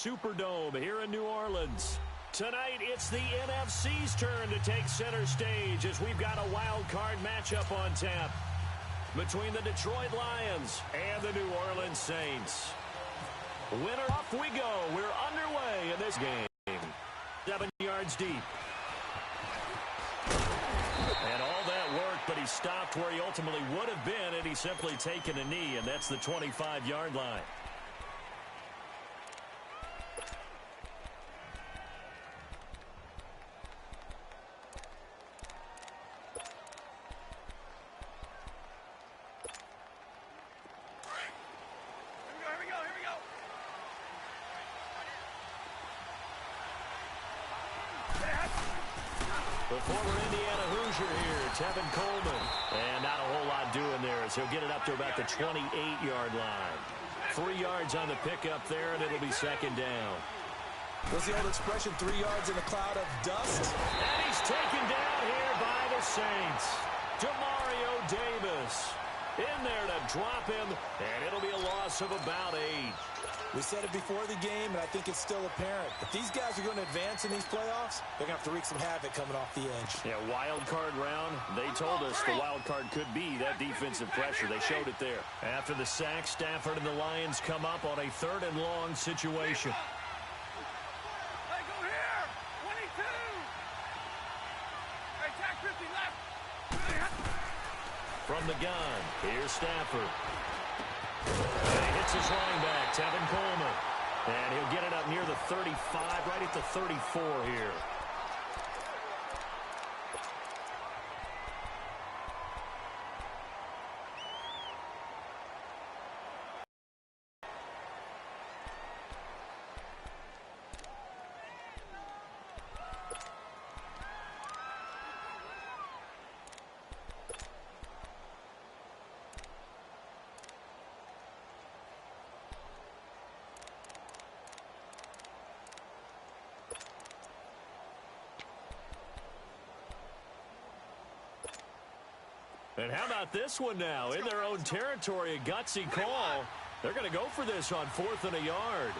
Superdome here in New Orleans. Tonight, it's the NFC's turn to take center stage as we've got a wild card matchup on tap between the Detroit Lions and the New Orleans Saints. Winner, off we go. We're underway in this game. 7 yards deep. And all that work, but he stopped where he ultimately would have been, and he's simply taken a knee, and that's the 25-yard line. And not a whole lot doing there as he'll get it up to about the 28-yard line. 3 yards on the pickup there, and it'll be second down. What's the old expression, 3 yards in a cloud of dust? And he's taken down here by the Saints. Demario Davis in there to drop him, and it'll be a loss of about 8. We said it before the game, and I think it's still apparent. If these guys are going to advance in these playoffs, they're going to have to wreak some havoc coming off the edge. Yeah, wild card round. They told us the wild card could be that defensive pressure. They showed it there. After the sack, Stafford and the Lions come up on a 3rd and long situation. Hey, go here! 22! Hey, tack 50 left! From the gun, here's Stafford. And he hits his running back, Tevin Coleman. And he'll get it up near the 35, right at the 34 here. And how about this one now? In their own territory, a gutsy call. They're going to go for this on 4th and a yard.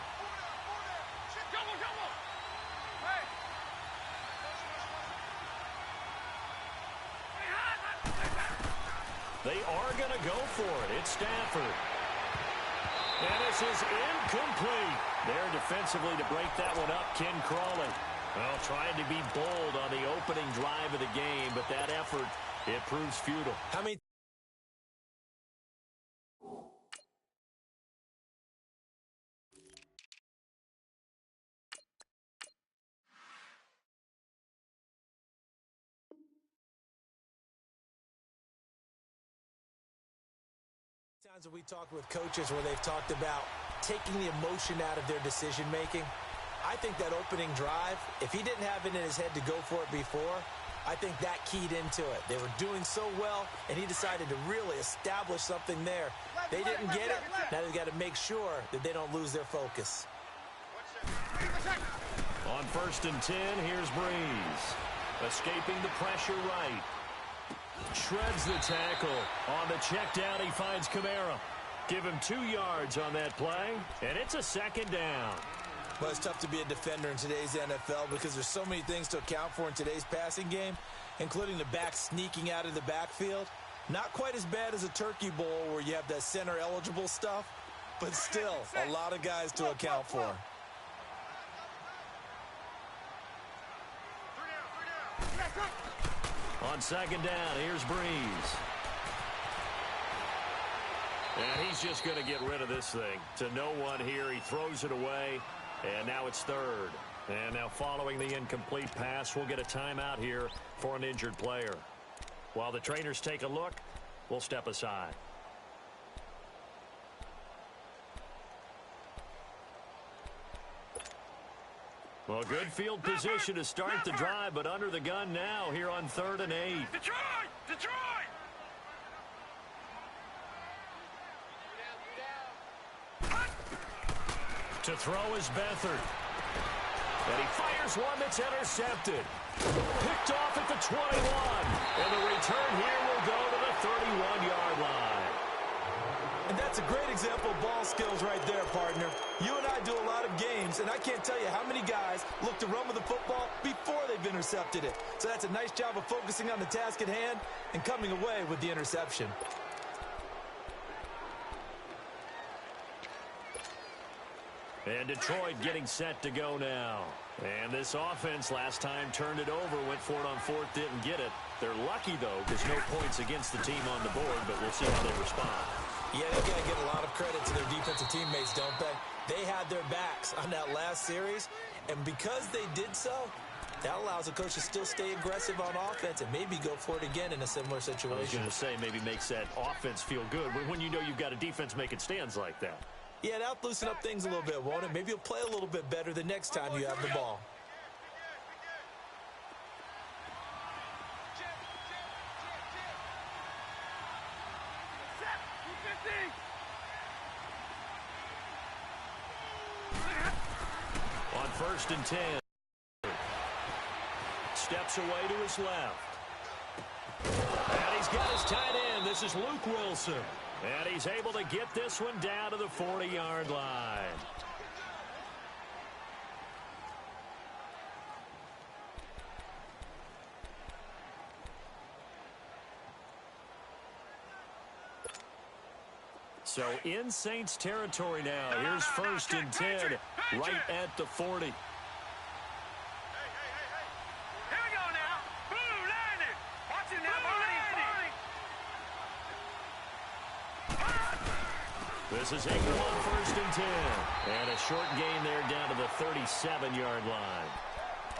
They are going to go for it. It's Stafford. And this is incomplete. There defensively to break that one up, Ken Crawley. Well, trying to be bold on the opening drive of the game, but that effort, it proves futile. How many times have we talked with coaches where they've talked about taking the emotion out of their decision making? I think that opening drive, if he didn't have it in his head to go for it before, I think that keyed into it. They were doing so well, and he decided to really establish something there. They didn't get it. Now they've got to make sure that they don't lose their focus. On 1st and 10, here's Breeze. Escaping the pressure right. Shreds the tackle. On the check down, he finds Kamara. Give him 2 yards on that play, and it's a second down. Well, it's tough to be a defender in today's NFL because there's so many things to account for in today's passing game, including the back sneaking out of the backfield. Not quite as bad as a turkey bowl where you have that center-eligible stuff, but still a lot of guys to account for. On 2nd down, here's Breeze. And he's just going to get rid of this thing. To no one here, he throws it away. And now it's 3rd. And now following the incomplete pass, we'll get a timeout here for an injured player. While the trainers take a look, we'll step aside. Well, good field position to start the drive, but under the gun now here on 3rd and 8. Detroit! Detroit! To throw is Beathard. And he fires one that's intercepted. Picked off at the 21. And the return here will go to the 31-yard line. And that's a great example of ball skills right there, partner. You and I do a lot of games, and I can't tell you how many guys look to run with the football before they've intercepted it. So that's a nice job of focusing on the task at hand and coming away with the interception. And Detroit getting set to go now. And this offense last time turned it over, went for it on fourth, didn't get it. They're lucky, though, because no points against the team on the board, but we'll see how they respond. Yeah, they got to give a lot of credit to their defensive teammates, don't they? They had their backs on that last series, and because they did so, that allows a coach to still stay aggressive on offense and maybe go for it again in a similar situation. I was going to say maybe makes that offense feel good when you know you've got a defense making stands like that. Yeah, that'll loosen up things a little bit, won't it? Maybe you'll play a little bit better the next time you have the ball. On 1st and 10. Steps away to his left. And he's got his tight end. This is Luke Wilson. And he's able to get this one down to the 40-yard line. So in Saints territory now. Here's 1st and 10 right at the 40. Here we go now. Boom, landed. Watch it now, Barney. This is Ingram on 1st and 10. And a short gain there down to the 37-yard line.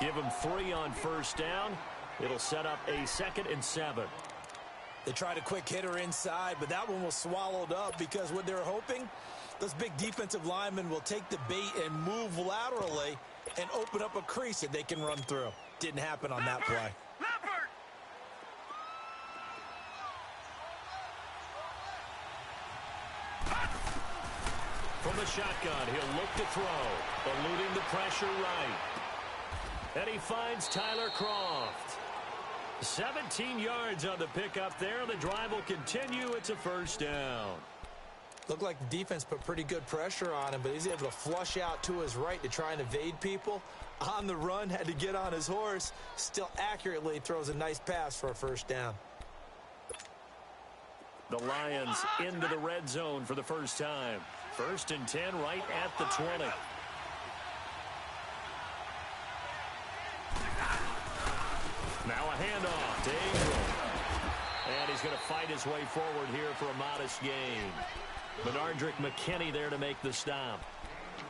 Give him 3 on 1st down. It'll set up a 2nd and 7. They tried a quick hitter inside, but that one was swallowed up because what they're hoping, those big defensive linemen will take the bait and move laterally and open up a crease that they can run through. Didn't happen on that play. From the shotgun, he'll look to throw, eluding the pressure right. And he finds Tyler Kroft. 17 yards on the pickup there. The drive will continue. It's a 1st down. Looked like the defense put pretty good pressure on him, but he's able to flush out to his right to try and evade people. On the run, had to get on his horse. Still accurately throws a nice pass for a 1st down. The Lions into the red zone for the first time. 1st and 10 right at the 20. Now a handoff to Ingram. And he's going to fight his way forward here for a modest gain. Benardrick McKinney there to make the stop.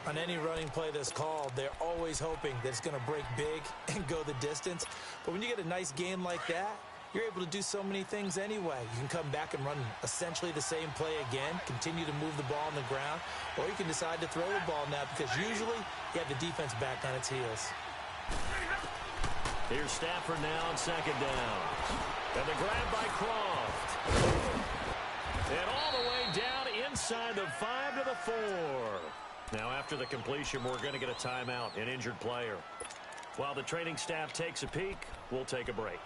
On any running play that's called, they're always hoping that it's going to break big and go the distance. But when you get a nice gain like that, you're able to do so many things anyway. You can come back and run essentially the same play again, continue to move the ball on the ground, or you can decide to throw the ball now because usually you have the defense back on its heels. Here's Stafford now on 2nd down. And the grab by Kroft. And all the way down inside the 5 to the 4. Now after the completion, we're going to get a timeout, an injured player. While the training staff takes a peek, we'll take a break.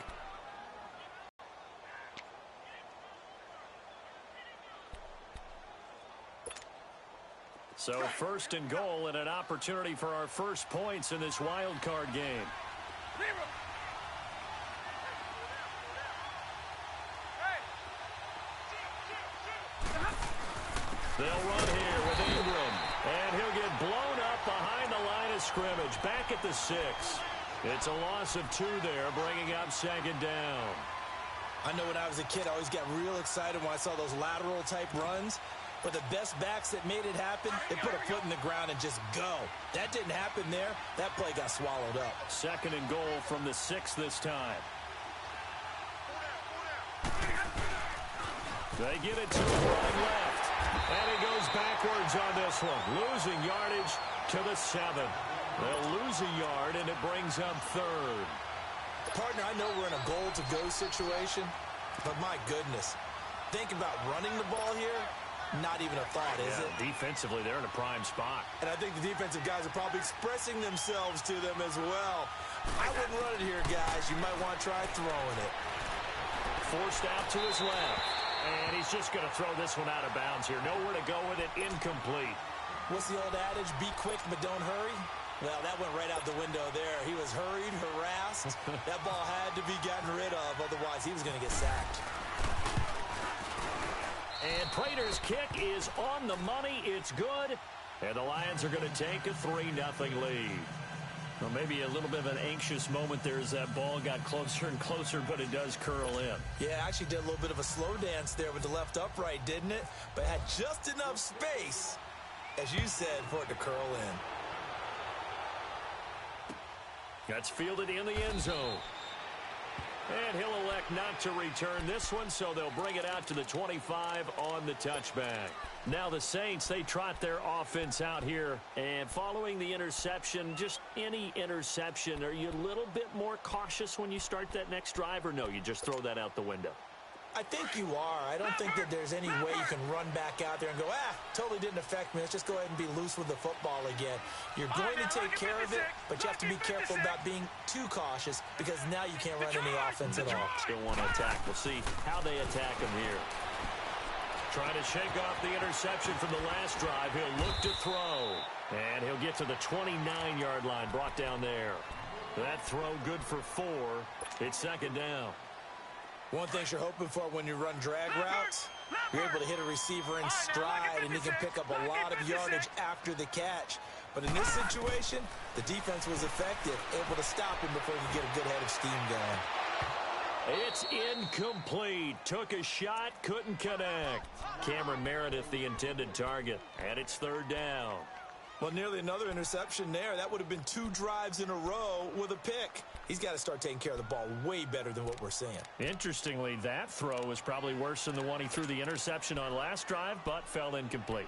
So 1st and goal and an opportunity for our first points in this wild card game. They'll run here with Ingram, and he'll get blown up behind the line of scrimmage. Back at the 6. It's a loss of 2 there, bringing up 2nd down. I know when I was a kid, I always got real excited when I saw those lateral-type runs. But the best backs that made it happen, they put a foot in the ground and just go. That didn't happen there. That play got swallowed up. 2nd and goal from the 6 this time. They give it to him running left. And he goes backwards on this one. Losing yardage to the 7. They'll lose a yard, and it brings up 3rd. Partner, I know we're in a goal-to-go situation, but my goodness. Think about running the ball here. Not even a thought, is it? Defensively, they're in a prime spot. And I think the defensive guys are probably expressing themselves to them as well. I wouldn't run it here, guys. You might want to try throwing it. Forced out to his left. And he's just going to throw this one out of bounds here. Nowhere to go with it. Incomplete. What's the old adage? Be quick, but don't hurry. Well, that went right out the window there. He was hurried, harassed. That ball had to be gotten rid of. Otherwise, he was going to get sacked. And Prater's kick is on the money. It's good. And the Lions are going to take a 3-0 lead. Well, maybe a little bit of an anxious moment there as that ball got closer and closer, but it does curl in. Yeah, actually did a little bit of a slow dance there with the left upright, didn't it? But had just enough space, as you said, for it to curl in. That's fielded in the end zone. And he'll elect not to return this one, so they'll bring it out to the 25 on the touchback. Now the Saints, they trot their offense out here. And following the interception, just any interception, are you a little bit more cautious when you start that next drive, or no, you just throw that out the window? I think you are. I don't think that there's any way you can run back out there and go, totally didn't affect me. Let's just go ahead and be loose with the football again. You're going to take care of it, but you have to be careful about being too cautious because now you can't run any offense at all. Still want to attack. We'll see how they attack him here. Trying to shake off the interception from the last drive. He'll look to throw. And he'll get to the 29-yard line, brought down there. That throw good for 4. It's second down. One thing you're hoping for when you run drag routes, you're able to hit a receiver in stride, and he can pick up a lot of yardage after the catch. But in this situation, the defense was effective, able to stop him before he could get a good head of steam going. It's incomplete. Took a shot, couldn't connect. Cameron Meredith, the intended target, and it's third down. Well, nearly another interception there. That would have been 2 drives in a row with a pick. He's got to start taking care of the ball way better than what we're seeing. Interestingly, that throw was probably worse than the one he threw the interception on last drive, but fell incomplete.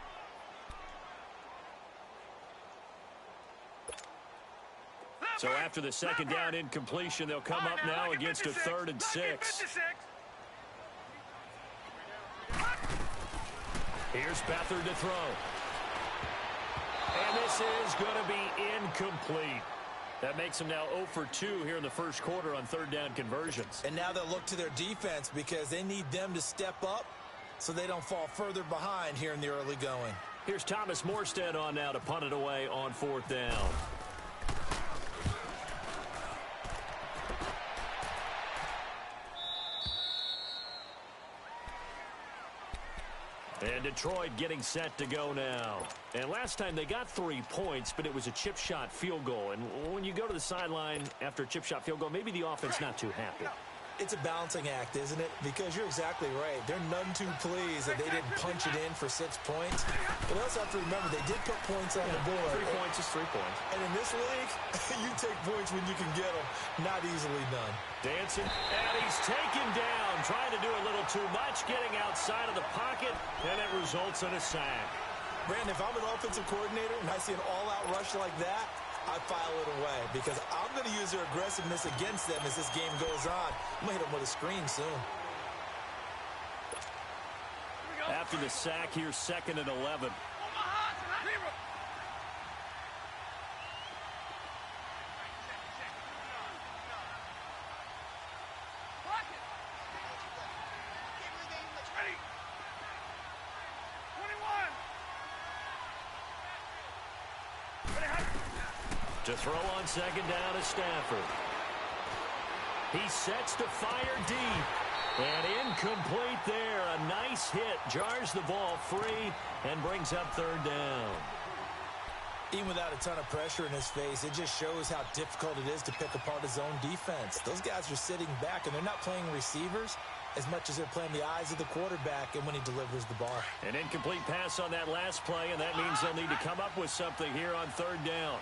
So after the second down incompletion, they'll come up now against a 3rd and 6. Here's Beathard to throw. And this is going to be incomplete. That makes them now 0 for 2 here in the first quarter on 3rd down conversions. And now they'll look to their defense because they need them to step up so they don't fall further behind here in the early going. Here's Thomas Morstead on now to punt it away on 4th down. And Detroit getting set to go now. And last time they got 3 points, but it was a chip shot field goal. And when you go to the sideline after a chip shot field goal, maybe the offense not too happy. It's a balancing act, isn't it? Because you're exactly right. They're none too pleased that they didn't punch it in for 6 points. But they also have to remember they did put points on the board. 3 points is 3 points. And in this league, you take points when you can get them. Not easily done. Dancing, and he's taken down. Trying to do a little too much, getting outside of the pocket, and it results in a sack. Brandon, if I'm an offensive coordinator and I see an all-out rush like that, I file it away because I'm going to use their aggressiveness against them as this game goes on. I'm going to hit them with a screen soon. After the sack, here's 2nd and 11. To throw on 2nd down is Stafford. He sets to fire deep. And incomplete there. A nice hit. Jars the ball free and brings up 3rd down. Even without a ton of pressure in his face, it just shows how difficult it is to pick apart his own defense. Those guys are sitting back, and they're not playing receivers as much as they're playing the eyes of the quarterback and when he delivers the ball. An incomplete pass on that last play, and that means they'll need to come up with something here on 3rd down.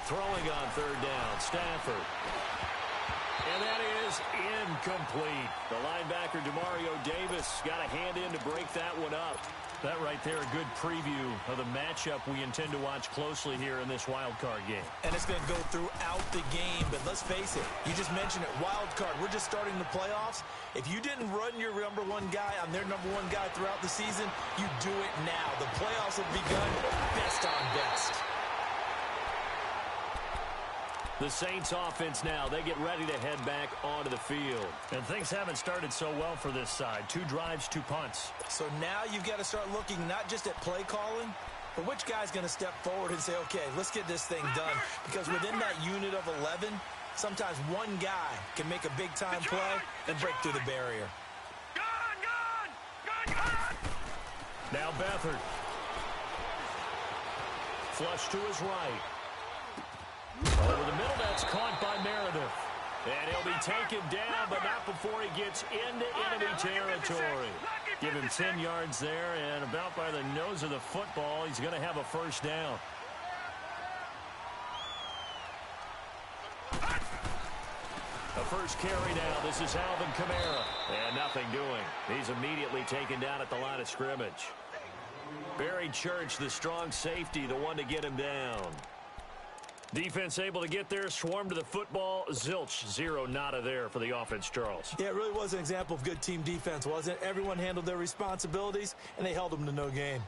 Throwing on 3rd down, Stafford. And that is incomplete. The linebacker, Demario Davis, got a hand in to break that one up. That right there, a good preview of the matchup we intend to watch closely here in this wild card game. And it's going to go throughout the game, but let's face it, you just mentioned it, wild card. We're just starting the playoffs. If you didn't run your number one guy on their number one guy throughout the season, you do it now. The playoffs have begun, best on best. The Saints offense now, they get ready to head back onto the field. And things haven't started so well for this side. 2 drives, 2 punts. So now you've got to start looking not just at play calling, but which guy's going to step forward and say, okay, let's get this thing done. Because within that unit of 11, sometimes one guy can make a big-time play and break through the barrier. Now Beathard. Flush to his right. Over the middle, that's caught by Meredith. And he'll be taken down, but not before he gets into enemy territory. Give him 10 yards there, and about by the nose of the football, he's going to have a first down. A first carry now. This is Alvin Kamara. And nothing doing. He's immediately taken down at the line of scrimmage. Barry Church, the strong safety, the one to get him down. Defense able to get there, swarm to the football. Zilch, 0 nada there for the offense, Charles. Yeah, it really was an example of good team defense, wasn't it? Everyone handled their responsibilities, and they held them to no gain.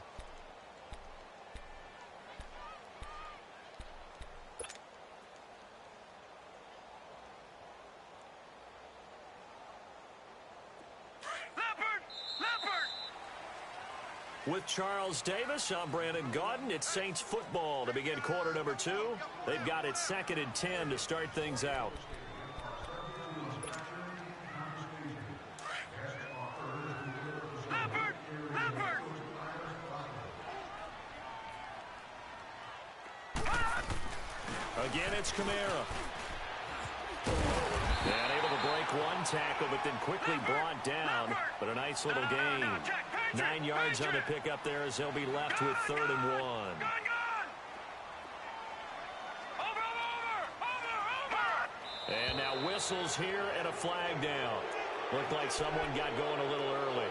With Charles Davis, I'm Brandon Gaudin. It's Saints football to begin quarter number 2. They've got it 2nd and 10 to start things out. Again, it's Kamara. And able to break one tackle, but then quickly brought down. But a nice little gain. 9 yards on the pickup there as they'll be left with 3rd and 1. And now whistles here and a flag down. Looked like someone got going a little early.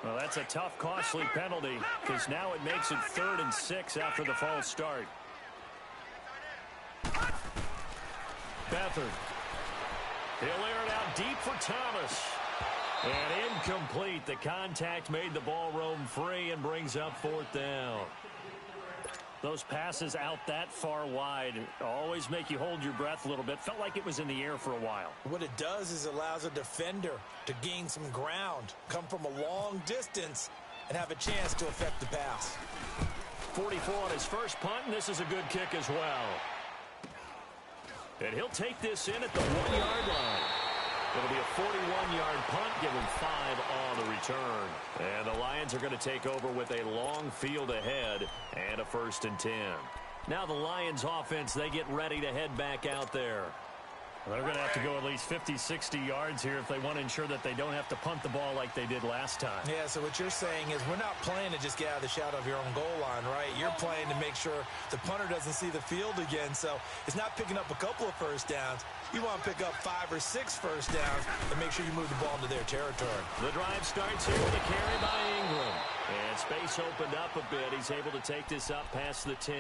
Well, that's a tough, costly penalty because now it makes it 3rd and 6 after the false start. Beathard. He'll air it out deep for Thomas. And incomplete. The contact made the ball roam free and brings up 4th down. Those passes out that far wide always make you hold your breath a little bit. Felt like it was in the air for a while. What it does is it allows a defender to gain some ground, come from a long distance, and have a chance to affect the pass. 44 on his first punt, and this is a good kick as well. And he'll take this in at the 1-yard line. It'll be a 41-yard punt, give him 5 on the return. And the Lions are going to take over with a long field ahead and a 1st and 10. Now the Lions offense, they get ready to head back out there. Well, they're going to have to go at least 50, 60 yards here if they want to ensure that they don't have to punt the ball like they did last time. Yeah, so what you're saying is we're not playing to just get out of the shadow of your own goal line, right? You're playing to make sure the punter doesn't see the field again. So it's not picking up a couple of first downs. You want to pick up 5 or 6 first downs and make sure you move the ball into their territory. The drive starts here with a carry by Ingram. And space opened up a bit. He's able to take this up past the 10.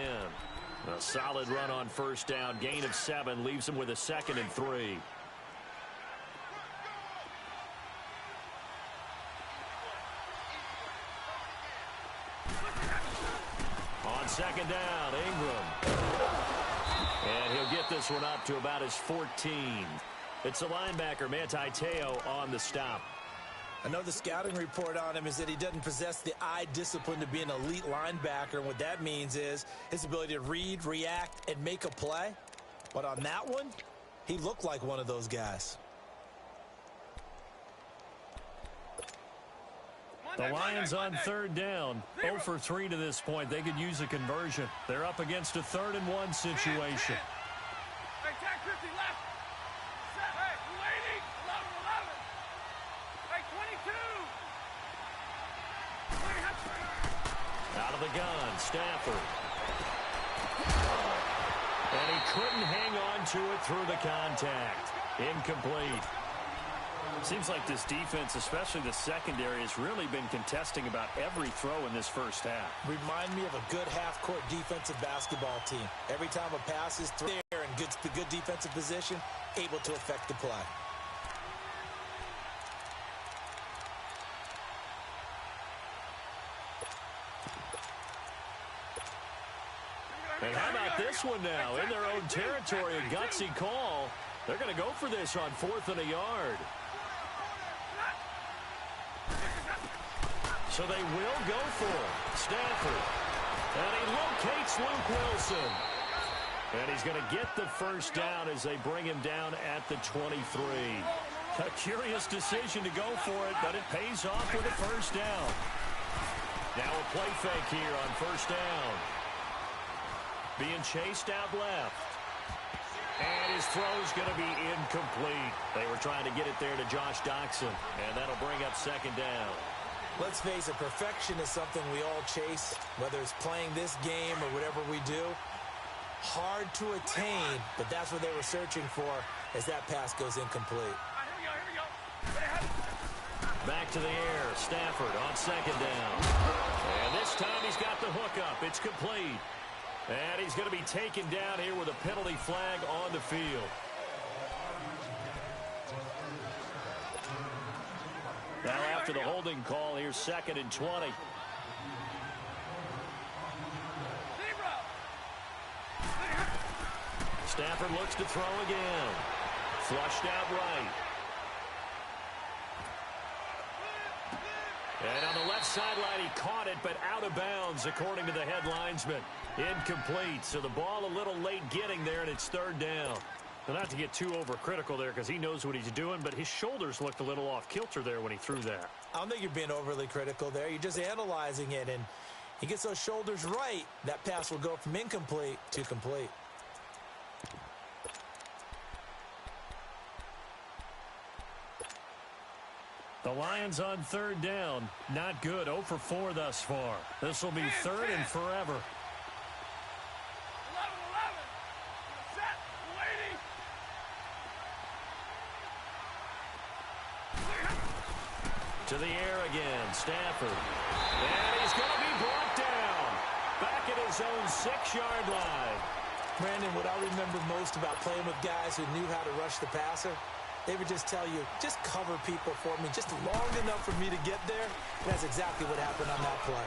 A solid run on first down. Gain of 7 leaves him with a 2nd and 3. On 2nd down, Ingram. And he'll get this one up to about his 14. It's the linebacker, Manti Te'o, on the stop. I know the scouting report on him is that he doesn't possess the eye discipline to be an elite linebacker. And what that means is his ability to read, react, and make a play. But on that one, he looked like one of those guys. The Lions on 3rd down. 0 for 3 to this point. They could use a conversion. They're up against a 3rd and 1 situation. Out of the gun, Stafford. And he couldn't hang on to it through the contact. Incomplete. Seems like this defense, especially the secondary, has really been contesting about every throw in this first half. Remind me of a good half-court defensive basketball team. Every time a pass is through there in good defensive position, able to affect the play. And how about this one now? In their own territory, a gutsy call. They're going to go for this on 4th and a yard. So they will go for it. Stafford. And he locates Luke Wilson. And he's going to get the first down as they bring him down at the 23. A curious decision to go for it, but it pays off with a first down. Now a play fake here on first down. Being chased out left. And his throw's going to be incomplete. They were trying to get it there to Josh Doxson. And that'll bring up second down. Let's face it, perfection is something we all chase, whether it's playing this game or whatever we do. Hard to attain, but that's what they were searching for as that pass goes incomplete. Here we go. Back to the air. Stafford on second down. And this time he's got the hook up. It's complete. And he's going to be taken down here with a penalty flag on the field. Now after the holding call, here's 2nd and 20. Stafford looks to throw again. Flushed out right. And on the left sideline, he caught it, but out of bounds, according to the head linesman. Incomplete, so the ball a little late getting there, and it's 3rd down. Now, not to get too overcritical there because he knows what he's doing, but his shoulders looked a little off kilter there when he threw that. I don't think you're being overly critical there. You're just analyzing it, and he gets those shoulders right. That pass will go from incomplete to complete. The Lions on 3rd down. Not good. 0 for 4 thus far. This will be 3rd and forever. 11. Set. Waiting. To the air again. Stafford. And he's going to be brought down. Back at his own 6-yard line. Brandon, what I remember most about playing with guys who knew how to rush the passer, they would just tell you, just cover people for me, just long enough for me to get there. And that's exactly what happened on that play.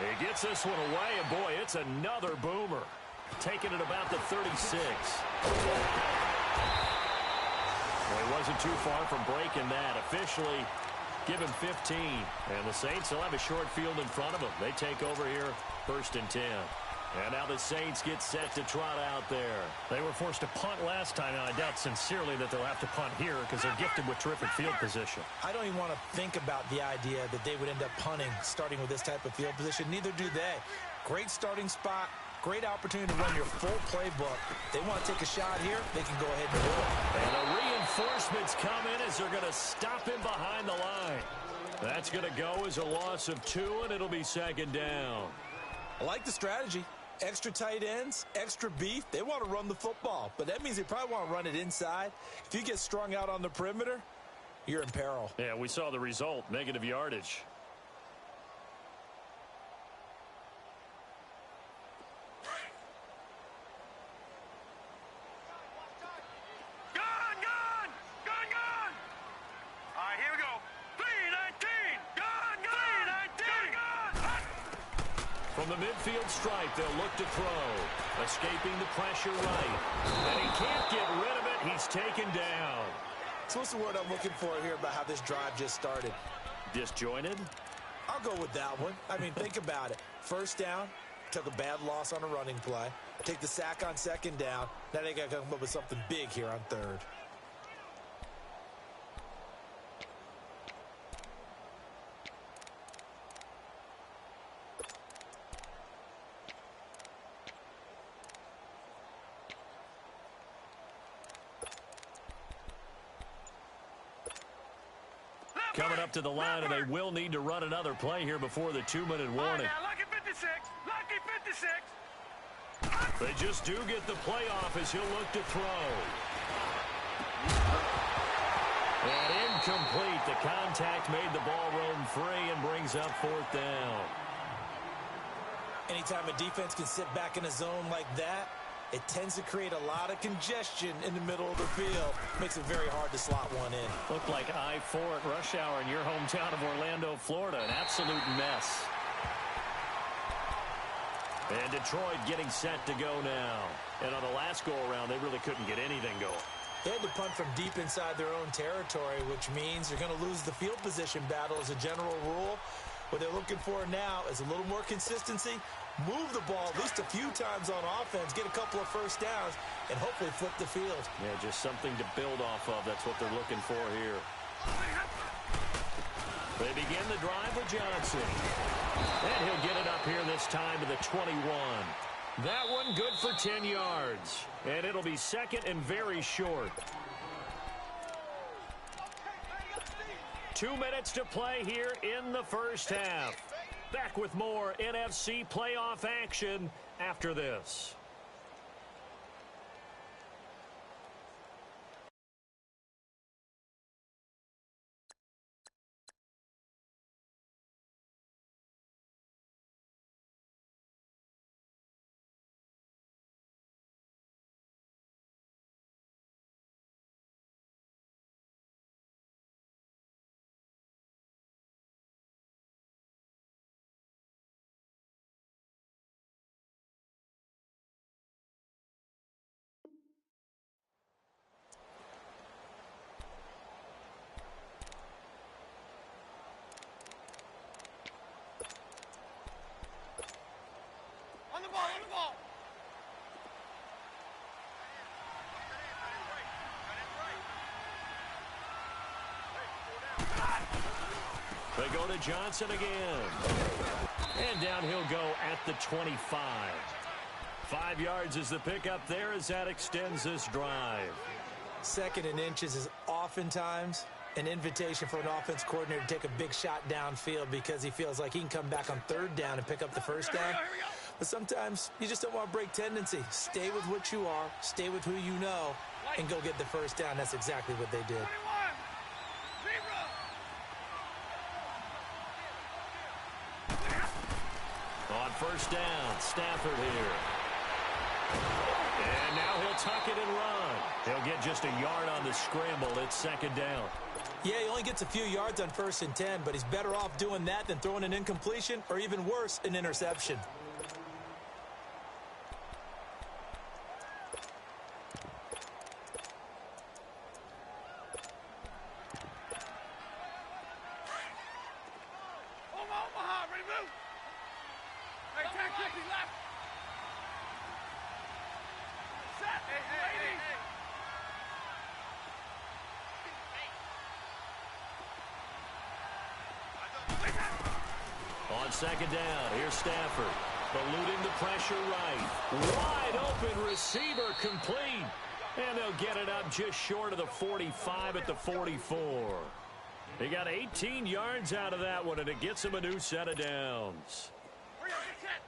He gets this one away, and boy, it's another boomer. Taking it about the 36. Well, he wasn't too far from breaking that. Officially, give him 15. And the Saints will have a short field in front of them. They take over here, 1st and 10. And now the Saints get set to trot out there. They were forced to punt last time. Now, I doubt sincerely that they'll have to punt here because they're gifted with terrific field position. I don't even want to think about the idea that they would end up punting starting with this type of field position. Neither do they. Great starting spot. Great opportunity to run your full playbook. They want to take a shot here, they can go ahead and do it. And the reinforcements come in as they're going to stop him behind the line. That's going to go as a loss of 2, and it'll be 2nd down. I like the strategy. Extra tight ends, extra beef. They want to run the football, but that means they probably want to run it inside. If you get strung out on the perimeter, you're in peril. Yeah, we saw the result, negative yardage. Gun! All right, here we go. 3-19. Gun! From the midfield stripe, they'll look to throw. Escaping the pressure right. And he can't get rid of it. He's taken down. So what's the word I'm looking for here about how this drive just started? Disjointed? I'll go with that one. I mean, think about it. First down, took a bad loss on a running play. Take the sack on 2nd down. Now they got to come up with something big here on 3rd. Coming up to the line, and they will need to run another play here before the 2-minute warning. Now, look at 56. 56. Lucky 56. They just do get the playoff as he'll look to throw. And incomplete. The contact made the ball roam free and brings up fourth down. Anytime a defense can sit back in a zone like that, it tends to create a lot of congestion in the middle of the field. Makes it very hard to slot one in. Looked like I-4 at rush hour in your hometown of Orlando, Florida. An absolute mess. And Detroit getting set to go now. And on the last go-around, they really couldn't get anything going. They had to punt from deep inside their own territory, which means they're going to lose the field position battle as a general rule. What they're looking for now is a little more consistency, move the ball at least a few times on offense, get a couple of first downs, and hopefully flip the field. Yeah, just something to build off of. That's what they're looking for here. They begin the drive with Johnson. And he'll get it up here this time to the 21. That one good for 10 yards. And it'll be second and very short. 2 minutes to play here in the first half. Back with more NFC playoff action after this. On the ball, on the ball. They go to Johnson again. And down he'll go at the 25. 5 yards is the pickup there as that extends this drive. Second and inches is oftentimes an invitation for an offense coordinator to take a big shot downfield because he feels like he can come back on third down and pick up the first down. But sometimes you just don't want to break tendency. Stay with what you are, stay with who you know, and go get the first down. That's exactly what they did. On first down, Stafford here. And now he'll tuck it and run. He'll get just a yard on the scramble. It's second down. Yeah, he only gets a few yards on 1st and 10, but he's better off doing that than throwing an incompletion or even worse, an interception. Omaha, ready to move. Hey, tack quickly left. Set. Hey. On second down, here's Stafford. Eluding the pressure right. Wide open receiver complete. And they'll get it up just short of the 45 at the 44. They got 18 yards out of that one, and it gets them a new set of downs. Hurry up, get set.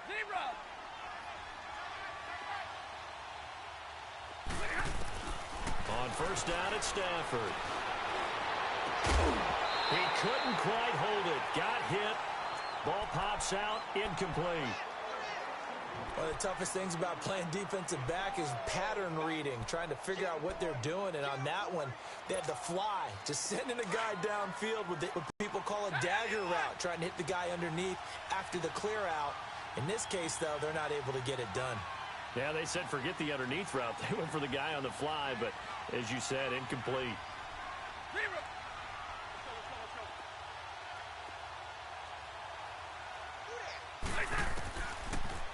Zero. On first down, it's Stafford. He couldn't quite hold it. Got hit. Ball pops out. Incomplete. One of the toughest things about playing defensive back is pattern reading, trying to figure out what they're doing. And on that one, they had to fly, just sending a guy downfield with what people call a dagger route, trying to hit the guy underneath after the clear out. In this case, though, they're not able to get it done. Yeah, they said forget the underneath route. They went for the guy on the fly, but as you said, incomplete. Zero.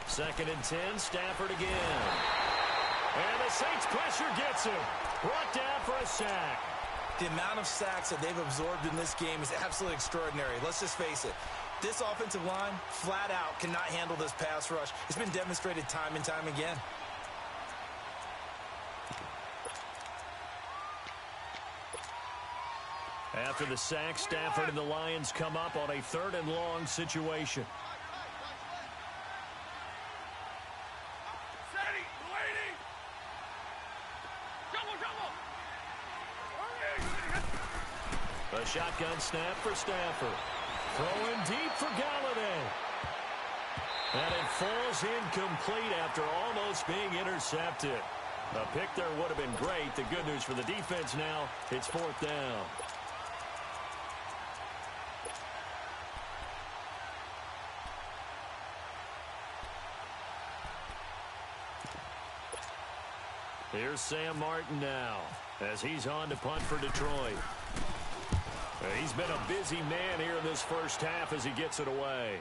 Second and 10, Stafford again. And the Saints pressure gets him. Brought down for a sack. The amount of sacks that they've absorbed in this game is absolutely extraordinary. Let's just face it. This offensive line, flat out, cannot handle this pass rush. It's been demonstrated time and time again. After the sack, Stafford and the Lions come up on a 3rd and long situation. Steady, waiting. Double. A shotgun snap for Stafford. Throwing deep for Galladay. And it falls incomplete after almost being intercepted. A pick there would have been great. The good news for the defense now, it's 4th down. Here's Sam Martin now as he's on to punt for Detroit. He's been a busy man here in this first half as he gets it away.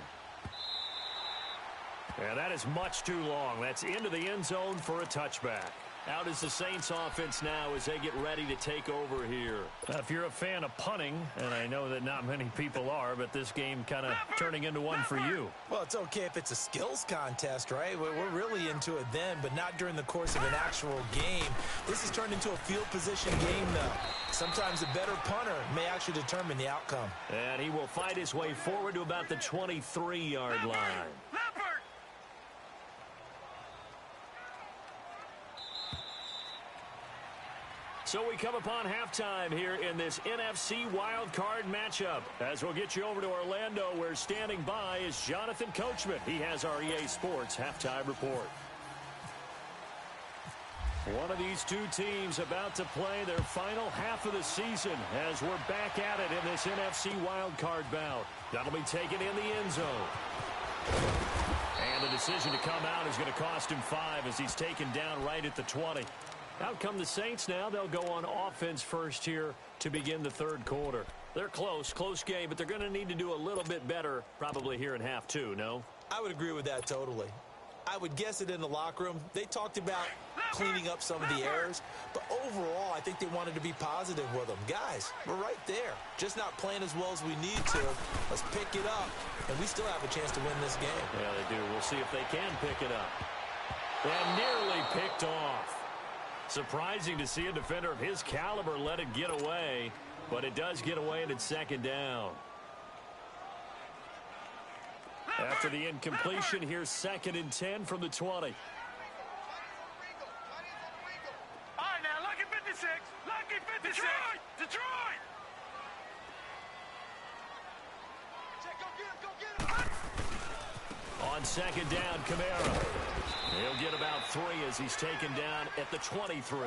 And that is much too long. That's into the end zone for a touchback. Out is the Saints offense now as they get ready to take over here. If you're a fan of punting, and I know that not many people are, but this game kind of turning into one for you. Well, it's okay if it's a skills contest, right? We're really into it then, but not during the course of an actual game. This has turned into a field position game, though. Sometimes a better punter may actually determine the outcome. And he will fight his way forward to about the 23-yard line. So we come upon halftime here in this NFC wildcard matchup. As we'll get you over to Orlando, where standing by is Jonathan Coachman. He has our EA Sports halftime report. One of these two teams about to play their final half of the season as we're back at it in this NFC wildcard bout. That'll be taken in the end zone. And the decision to come out is going to cost him 5 as he's taken down right at the 20. Out come the Saints now. They'll go on offense first here to begin the 3rd quarter. They're close game, but they're going to need to do a little bit better probably here in half 2, no? I would agree with that totally. I would guess it in the locker room. They talked about cleaning up some of the errors, but overall, I think they wanted to be positive with them. Guys, we're right there. Just not playing as well as we need to. Let's pick it up, and we still have a chance to win this game. Yeah, they do. We'll see if they can pick it up. And nearly picked off. Surprising to see a defender of his caliber let it get away, but it does get away and it's 2nd down. After the incompletion, here's 2nd and 10 from the 20. All right, now, lucky 56. Lucky 56. Detroit! Go get him. On 2nd down, Kamara. He'll get about 3 as he's taken down at the 23.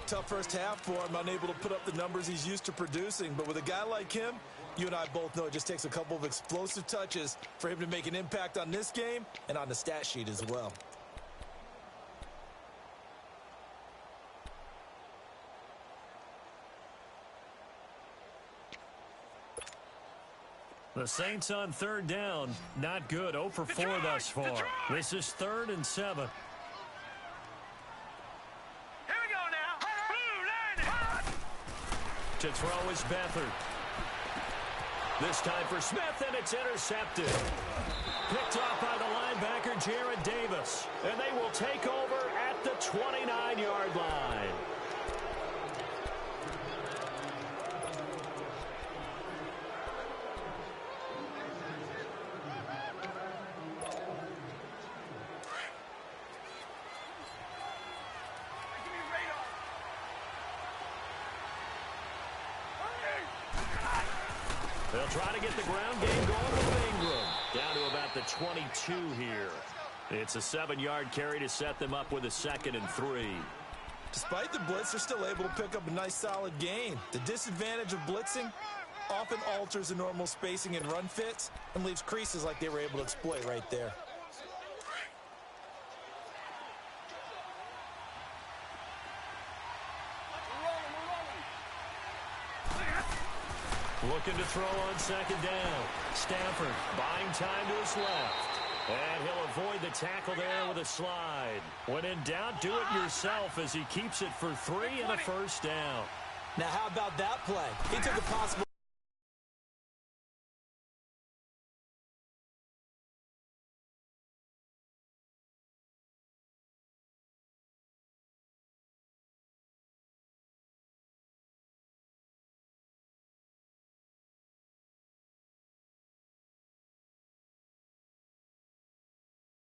Tough first half for him, unable to put up the numbers he's used to producing. But with a guy like him, you and I both know it just takes a couple of explosive touches for him to make an impact on this game and on the stat sheet as well. The Saints on 3rd down. Not good. 0 for 4 thus far. This is 3rd and 7. Here we go now. Blue line. To throw is Beathard. This time for Smith, and it's intercepted. Picked off by the linebacker, Jared Davis. And they will take over at the 29-yard line. They'll try to get the ground game going with Ingram. Down to about the 22 here. It's a 7-yard carry to set them up with a 2nd and 3. Despite the blitz, they're still able to pick up a nice solid gain. The disadvantage of blitzing often alters the normal spacing and run fits and leaves creases like they were able to exploit right there. Looking to throw on 2nd down. Stafford buying time to his left. And he'll avoid the tackle there with a slide. When in doubt, do it yourself as he keeps it for 3 and a 1st down. Now, how about that play? He took a possible